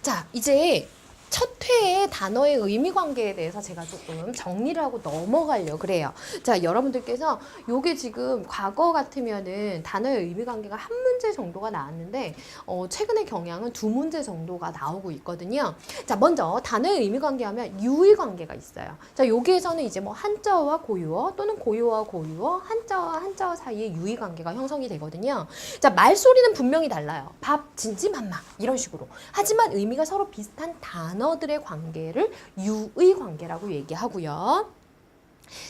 자, 이제 첫 회의 단어의 의미 관계에 대해서 제가 조금 정리를 하고 넘어가려고 그래요. 자, 여러분들께서 요게 지금 과거 같으면은 단어의 의미 관계가 한 문제 정도가 나왔는데 최근의 경향은 두 문제 정도가 나오고 있거든요. 자, 먼저 단어의 의미 관계 하면 유의 관계가 있어요. 자, 여기에서는 이제 뭐 한자어와 고유어 또는 고유어와 고유어, 한자어와 한자어 사이에 유의 관계가 형성이 되거든요. 자, 말소리는 분명히 달라요. 밥, 진지, 맘마 이런 식으로. 하지만 의미가 서로 비슷한 단어들의 관계를 유의 관계라고 얘기하고요.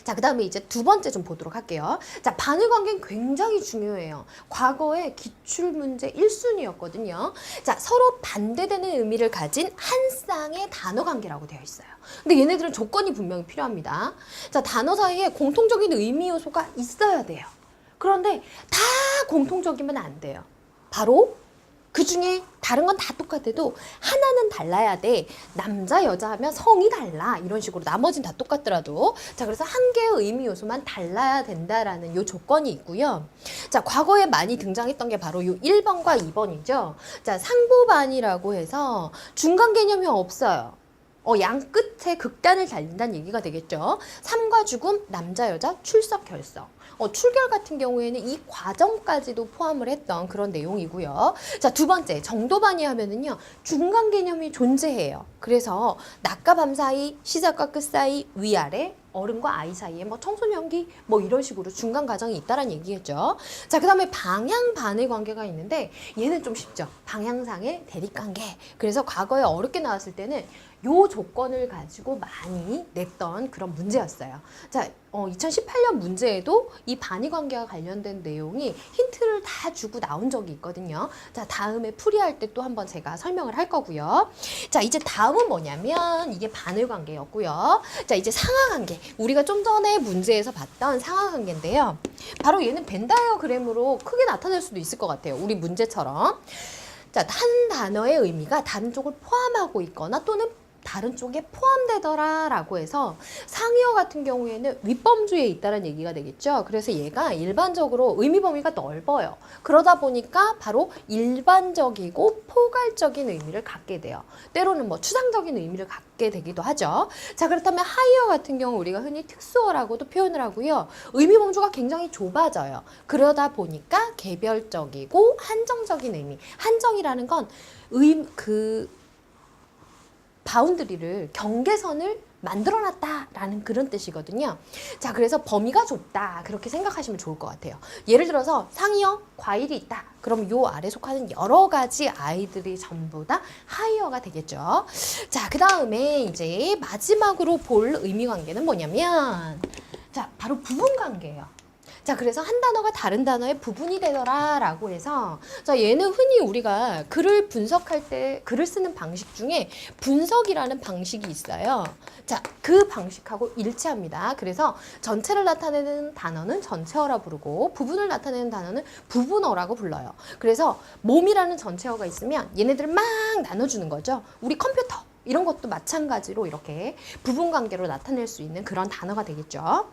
자, 그 다음에 이제 두 번째 좀 보도록 할게요. 자, 반의 관계는 굉장히 중요해요. 과거에 기출문제 1순위였거든요. 자, 서로 반대되는 의미를 가진 한 쌍의 단어 관계라고 되어 있어요. 근데 얘네들은 조건이 분명히 필요합니다. 자, 단어 사이에 공통적인 의미 요소가 있어야 돼요. 그런데 다 공통적이면 안 돼요. 바로 그 중에 다른 건 다 똑같아도 하나는 달라야 돼. 남자, 여자 하면 성이 달라. 이런 식으로 나머지는 다 똑같더라도. 자, 그래서 한 개의 의미 요소만 달라야 된다라는 요 조건이 있고요. 자, 과거에 많이 등장했던 게 바로 요 1번과 2번이죠. 자, 상부반이라고 해서 중간 개념이 없어요. 양 끝에 극단을 달린다는 얘기가 되겠죠. 삶과 죽음, 남자, 여자, 출석, 결석. 출결 같은 경우에는 이 과정까지도 포함을 했던 그런 내용이고요. 자, 두 번째, 정도반이 하면은요, 중간 개념이 존재해요. 그래서 낮과 밤 사이, 시작과 끝 사이, 위아래, 어른과 아이 사이에 뭐 청소년기 뭐 이런 식으로 중간 과정이 있다라는 얘기겠죠. 자, 그 다음에 방향 반의 관계가 있는데 얘는 좀 쉽죠. 방향상의 대립관계. 그래서 과거에 어렵게 나왔을 때는 요 조건을 가지고 많이 냈던 그런 문제였어요. 자, 2018년 문제에도 이 반의 관계와 관련된 내용이 힌트를 다 주고 나온 적이 있거든요. 자, 다음에 풀이할 때 또 한번 제가 설명을 할 거고요. 자, 이제 다음은 뭐냐면 이게 반의 관계였고요. 자, 이제 상하 관계. 우리가 좀 전에 문제에서 봤던 상하 관계인데요. 바로 얘는 벤 다이어그램으로 크게 나타낼 수도 있을 것 같아요. 우리 문제처럼. 자, 한 단어의 의미가 다른 쪽을 포함하고 있거나 또는 다른 쪽에 포함되더라 라고 해서 상위어 같은 경우에는 윗범주에 있다는 얘기가 되겠죠. 그래서 얘가 일반적으로 의미 범위가 넓어요. 그러다 보니까 바로 일반적이고 포괄적인 의미를 갖게 돼요. 때로는 뭐 추상적인 의미를 갖게 되기도 하죠. 자, 그렇다면 하이어 같은 경우 우리가 흔히 특수어라고도 표현을 하고요. 의미 범주가 굉장히 좁아져요. 그러다 보니까 개별적이고 한정적인 의미. 한정이라는 건 바운드리를 경계선을 만들어놨다라는 그런 뜻이거든요. 자, 그래서 범위가 좁다 그렇게 생각하시면 좋을 것 같아요. 예를 들어서 상이어 과일이 있다. 그럼 요 아래 속하는 여러 가지 아이들이 전부 다 하이어가 되겠죠. 자, 그 다음에 이제 마지막으로 볼 의미 관계는 뭐냐면 자, 바로 부분 관계예요. 자, 그래서 한 단어가 다른 단어의 부분이 되더라 라고 해서 자, 얘는 흔히 우리가 글을 분석할 때 글을 쓰는 방식 중에 분석이라는 방식이 있어요. 자, 그 방식하고 일치합니다. 그래서 전체를 나타내는 단어는 전체어라 부르고 부분을 나타내는 단어는 부분어라고 불러요. 그래서 몸이라는 전체어가 있으면 얘네들을 막 나눠주는 거죠. 우리 컴퓨터 이런 것도 마찬가지로 이렇게 부분 관계로 나타낼 수 있는 그런 단어가 되겠죠.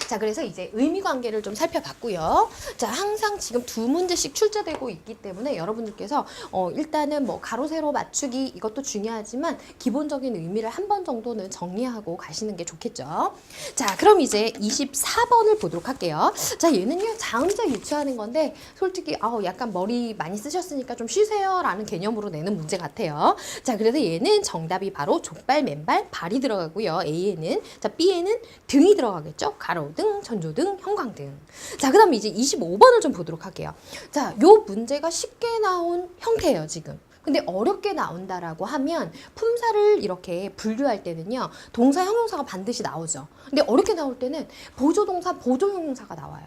자, 그래서 이제 의미 관계를 좀 살펴봤고요. 자, 항상 지금 두 문제씩 출제되고 있기 때문에 여러분들께서 일단은 뭐 가로 세로 맞추기 이것도 중요하지만 기본적인 의미를 한 번 정도는 정리하고 가시는 게 좋겠죠. 자, 그럼 이제 24번을 보도록 할게요. 자, 얘는요 자음자 유추하는 건데 솔직히 약간 머리 많이 쓰셨으니까 좀 쉬세요 라는 개념으로 내는 문제 같아요. 자, 그래서 얘는 정답이 바로 족발, 맨발, 발이 들어가고요. A에는 자, B에는 등이 들어가겠죠. 가로등, 전조등, 형광등. 자, 그 다음에 이제 25번을 좀 보도록 할게요. 자, 요 문제가 쉽게 나온 형태예요, 지금. 근데 어렵게 나온다라고 하면 품사를 이렇게 분류할 때는요. 동사, 형용사가 반드시 나오죠. 근데 어렵게 나올 때는 보조동사, 보조형용사가 나와요.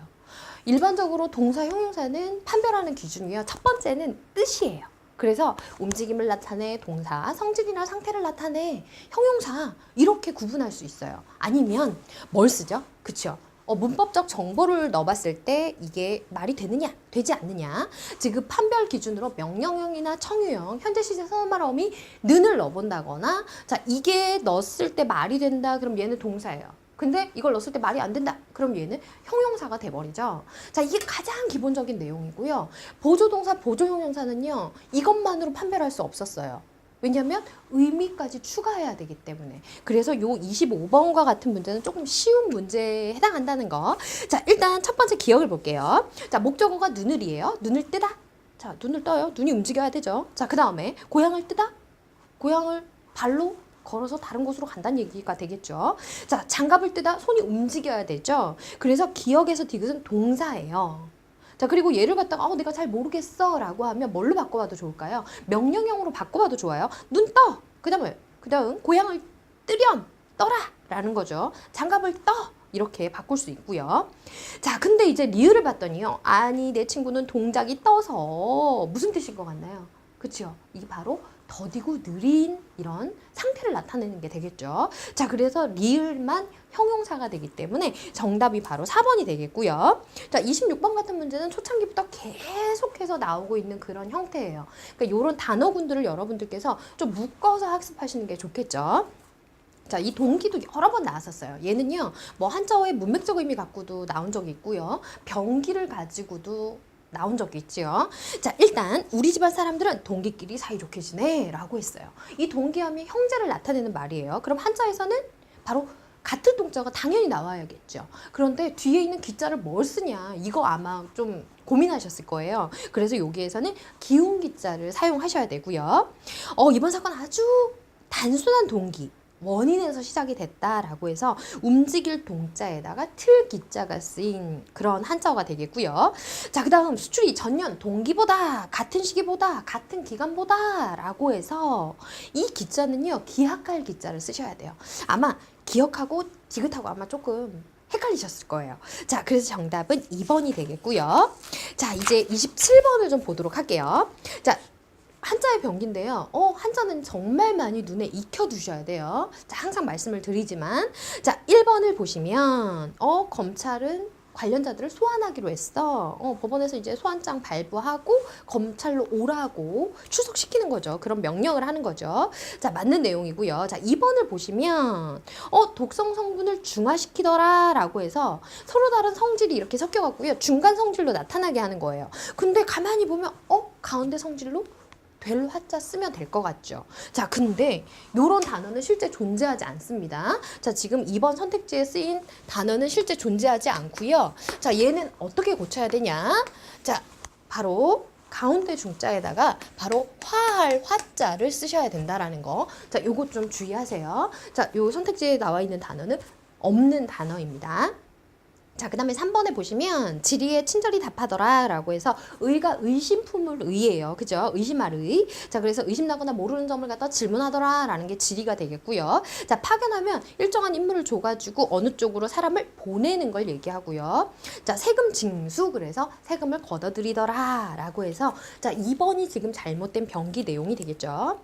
일반적으로 동사, 형용사는 판별하는 기준이요. 첫 번째는 뜻이에요. 그래서 움직임을 나타내 동사, 성질이나 상태를 나타내 형용사 이렇게 구분할 수 있어요. 아니면 뭘 쓰죠? 그쵸? 문법적 정보를 넣어봤을 때 이게 말이 되느냐, 되지 않느냐. 지금 판별 기준으로 명령형이나 청유형, 현재 시제 선말어미 는을 넣어본다거나 자, 이게 넣었을 때 말이 된다. 그럼 얘는 동사예요. 근데 이걸 넣었을 때 말이 안 된다. 그럼 얘는 형용사가 돼버리죠. 자, 이게 가장 기본적인 내용이고요. 보조동사, 보조형용사는요. 이것만으로 판별할 수 없었어요. 왜냐하면 의미까지 추가해야 되기 때문에. 그래서 요 25번과 같은 문제는 조금 쉬운 문제에 해당한다는 거. 자, 일단 첫 번째 기억을 볼게요. 자, 목적어가 눈을이에요. 눈을 뜨다. 자, 눈을 떠요. 눈이 움직여야 되죠. 자, 그 다음에 고향을 뜨다. 고향을 발로 걸어서 다른 곳으로 간다는 얘기가 되겠죠. 자, 장갑을 뜨다. 손이 움직여야 되죠. 그래서 기억에서 디귿은 동사예요. 자, 그리고 얘를 갖다가 내가 잘 모르겠어 라고 하면 뭘로 바꿔봐도 좋을까요? 명령형으로 바꿔봐도 좋아요. 눈 떠! 그 다음 고향을 뜨렴! 떠라! 라는 거죠. 장갑을 떠! 이렇게 바꿀 수 있고요. 자, 근데 이제 리을을 봤더니요. 아니, 내 친구는 동작이 떠서 무슨 뜻인 것 같나요? 그쵸? 이게 바로 더디고 느린 이런 상태를 나타내는 게 되겠죠. 자, 그래서 리을만 형용사가 되기 때문에 정답이 바로 4번이 되겠고요. 자, 26번 같은 문제는 초창기부터 계속해서 나오고 있는 그런 형태예요. 그러니까 이런 단어군들을 여러분들께서 좀 묶어서 학습하시는 게 좋겠죠. 자, 이 동기도 여러 번 나왔었어요. 얘는요, 뭐 한자어의 문맥적 의미 갖고도 나온 적이 있고요. 병기를 가지고도 나온 적이 있죠. 자, 일단 우리 집안 사람들은 동기끼리 사이좋게 지내 라고 했어요. 이 동기하면 형제를 나타내는 말이에요. 그럼 한자에서는 바로 같은 동자가 당연히 나와야겠죠. 그런데 뒤에 있는 기자를 뭘 쓰냐, 이거 아마 좀 고민하셨을 거예요. 그래서 여기에서는 기운 기자를 사용하셔야 되고요. 이번 사건 아주 단순한 동기, 원인에서 시작이 됐다라고 해서 움직일 동자에다가 틀 기자가 쓰인 그런 한자어가 되겠고요. 자, 그 다음 수출이 전년 동기보다, 같은 시기보다, 같은 기간보다 라고 해서 이 기자는요, 기하갈 기자를 쓰셔야 돼요. 아마 기억하고 디귿하고 아마 조금 헷갈리셨을 거예요. 자, 그래서 정답은 2번이 되겠고요. 자, 이제 27번을 좀 보도록 할게요. 자, 한자의 병기인데요. 한자는 정말 많이 눈에 익혀두셔야 돼요. 자, 항상 말씀을 드리지만, 자, 1번을 보시면 검찰은 관련자들을 소환하기로 했어. 법원에서 이제 소환장 발부하고 검찰로 오라고 출석시키는 거죠. 그런 명령을 하는 거죠. 자, 맞는 내용이고요. 자, 2번을 보시면 독성 성분을 중화시키더라 라고 해서 서로 다른 성질이 이렇게 섞여갖고요. 중간 성질로 나타나게 하는 거예요. 근데 가만히 보면 가운데 성질로 될 화자 쓰면 될 것 같죠. 자, 근데 이런 단어는 실제 존재하지 않습니다. 자, 지금 2번 선택지에 쓰인 단어는 실제 존재하지 않고요. 자, 얘는 어떻게 고쳐야 되냐? 자, 바로 가운데 중자에다가 바로 화할 화자를 쓰셔야 된다라는 거. 자, 요거 좀 주의하세요. 자, 요 선택지에 나와 있는 단어는 없는 단어입니다. 자, 그 다음에 3번에 보시면 지리에 친절히 답하더라 라고 해서 의가 의심품을 의예요. 그죠? 의심할 의. 자, 그래서 의심나거나 모르는 점을 갖다 질문하더라 라는 게 지리가 되겠고요. 자, 파견하면 일정한 임무를 줘가지고 어느 쪽으로 사람을 보내는 걸 얘기하고요. 자, 세금 징수, 그래서 세금을 걷어들이더라 라고 해서 자, 2번이 지금 잘못된 병기 내용이 되겠죠.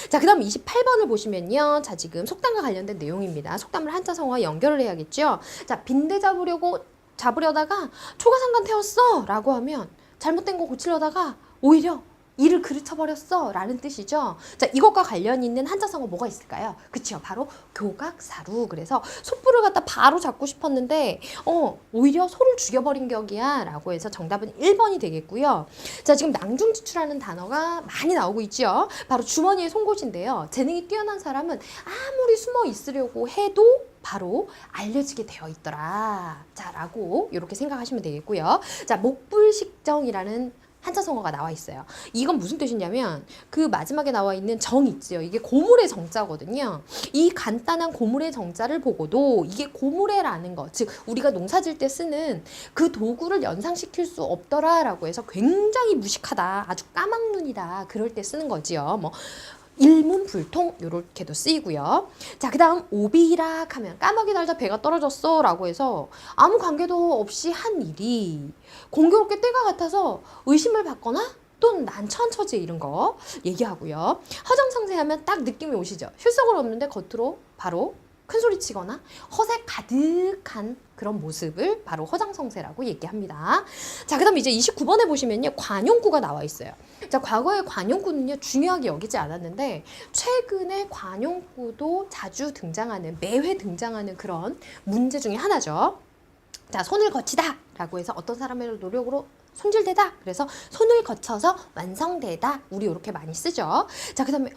자, 그 다음 28번을 보시면요. 자, 지금 속담과 관련된 내용입니다. 속담을 한자성어와 연결을 해야겠죠. 자, 빈대 잡으려다가 초가상간 태웠어 라고 하면 잘못된 거 고치려다가 오히려 이를 그르쳐버렸어 라는 뜻이죠. 자, 이것과 관련 있는 한자성어 뭐가 있을까요? 그쵸, 바로 교각사루. 그래서 솥불을 갖다 바로 잡고 싶었는데 오히려 소를 죽여버린 격이야 라고 해서 정답은 1번이 되겠고요. 자, 지금 낭중지추라는 단어가 많이 나오고 있죠. 바로 주머니의 송곳인데요. 재능이 뛰어난 사람은 아무리 숨어 있으려고 해도 바로 알려지게 되어 있더라. 자, 라고 이렇게 생각하시면 되겠고요. 자, 목불식정이라는 한자성어가 나와 있어요. 이건 무슨 뜻이냐면 그 마지막에 나와 있는 정 있지요. 이게 고물의 정자거든요. 이 간단한 고물의 정자를 보고도 이게 고물의라는 거, 즉 우리가 농사질 때 쓰는 그 도구를 연상시킬 수 없더라라고 해서 굉장히 무식하다, 아주 까막눈이다, 그럴 때 쓰는 거지요. 뭐 일문불통 요렇게도 쓰이고요. 자, 그 다음 오비락 하면 까마귀 날다 배가 떨어졌어 라고 해서 아무 관계도 없이 한 일이 공교롭게 때가 같아서 의심을 받거나 또는 난처한처지에 이른 거 얘기하고요. 허정성세하면 딱 느낌이 오시죠. 실속을 얻는데 겉으로 바로 큰소리 치거나 허세 가득한 그런 모습을 바로 허장성세라고 얘기합니다. 자, 그 다음 이제 29번에 보시면요. 관용구가 나와 있어요. 자, 과거의 관용구는요, 중요하게 여기지 않았는데 최근에 관용구도 자주 등장하는, 매회 등장하는 그런 문제 중에 하나죠. 자, 손을 거치다 라고 해서 어떤 사람의 노력으로 손질되다. 그래서 손을 거쳐서 완성되다. 우리 이렇게 많이 쓰죠. 자, 그 다음에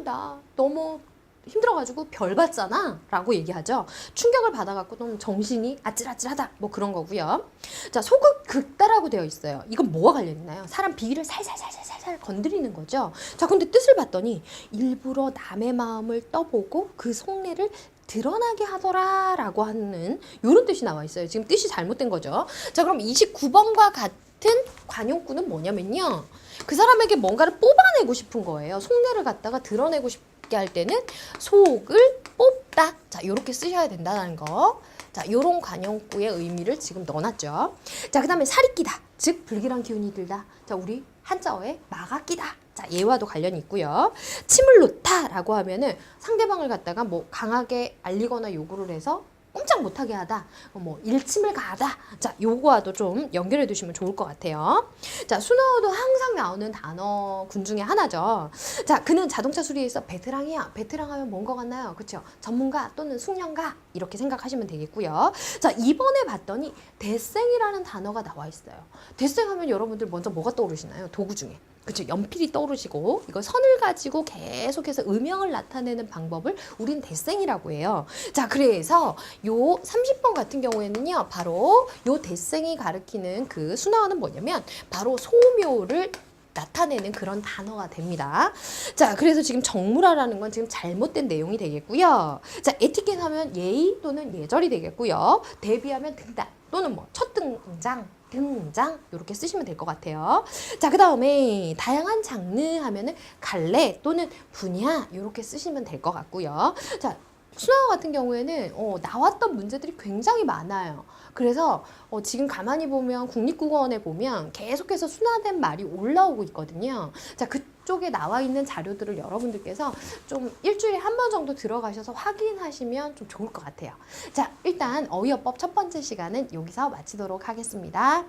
나 너무 힘들어가지고 별 봤잖아 라고 얘기하죠. 충격을 받아갖고 좀 정신이 아찔아찔하다 뭐 그런 거고요. 자, 소극 극다라고 되어 있어요. 이건 뭐가 관련있나요? 사람 비위를 살살살살살 건드리는 거죠. 자, 근데 뜻을 봤더니 일부러 남의 마음을 떠보고 그 속내를 드러나게 하더라 라고 하는 이런 뜻이 나와 있어요. 지금 뜻이 잘못된 거죠. 자, 그럼 29번과 같은 관용구는 뭐냐면요, 그 사람에게 뭔가를 뽑아내고 싶은 거예요. 속내를 갖다가 드러내고 싶게 할 때는 속을 뽑다. 자, 이렇게 쓰셔야 된다는 거. 자, 요런 관용구의 의미를 지금 넣어놨죠. 자, 그 다음에 살이 끼다. 즉, 불길한 기운이 들다. 자, 우리 한자어에 마가 끼다. 자, 얘와도 관련이 있고요. 침을 놓다라고 하면은 상대방을 갖다가 뭐 강하게 알리거나 요구를 해서 꼼짝 못하게 하다, 뭐 일침을 가하다. 자, 요거와도 좀 연결해 두시면 좋을 것 같아요. 자, 순어도 항상 나오는 단어군 중에 하나죠. 자, 그는 자동차 수리에서 베테랑이야. 베테랑 하면 뭔 것 같나요? 그렇죠? 전문가 또는 숙련가 이렇게 생각하시면 되겠고요. 자, 이번에 봤더니 대생이라는 단어가 나와 있어요. 대생 하면 여러분들 먼저 뭐가 떠오르시나요? 도구 중에. 그렇죠. 연필이 떠오르시고, 이거 선을 가지고 계속해서 음영을 나타내는 방법을 우린 대생이라고 해요. 자, 그래서 요 30번 같은 경우에는요, 바로 요 대생이 가리키는 그 순화어는 뭐냐면 바로 소묘를 나타내는 그런 단어가 됩니다. 자, 그래서 지금 정물화라는 건 지금 잘못된 내용이 되겠고요. 자, 에티켓 하면 예의 또는 예절이 되겠고요. 데뷔하면 등단 또는 뭐 첫 등장 이렇게 쓰시면 될 것 같아요. 자, 그 다음에 다양한 장르 하면은 갈래 또는 분야 이렇게 쓰시면 될 것 같고요. 자, 순화어 같은 경우에는 나왔던 문제들이 굉장히 많아요. 그래서 지금 가만히 보면 국립국어원에 보면 계속해서 순화된 말이 올라오고 있거든요. 자, 그쪽에 나와 있는 자료들을 여러분들께서 좀 일주일에 한 번 정도 들어가셔서 확인하시면 좀 좋을 것 같아요. 자, 일단 어휘어법 첫 번째 시간은 여기서 마치도록 하겠습니다.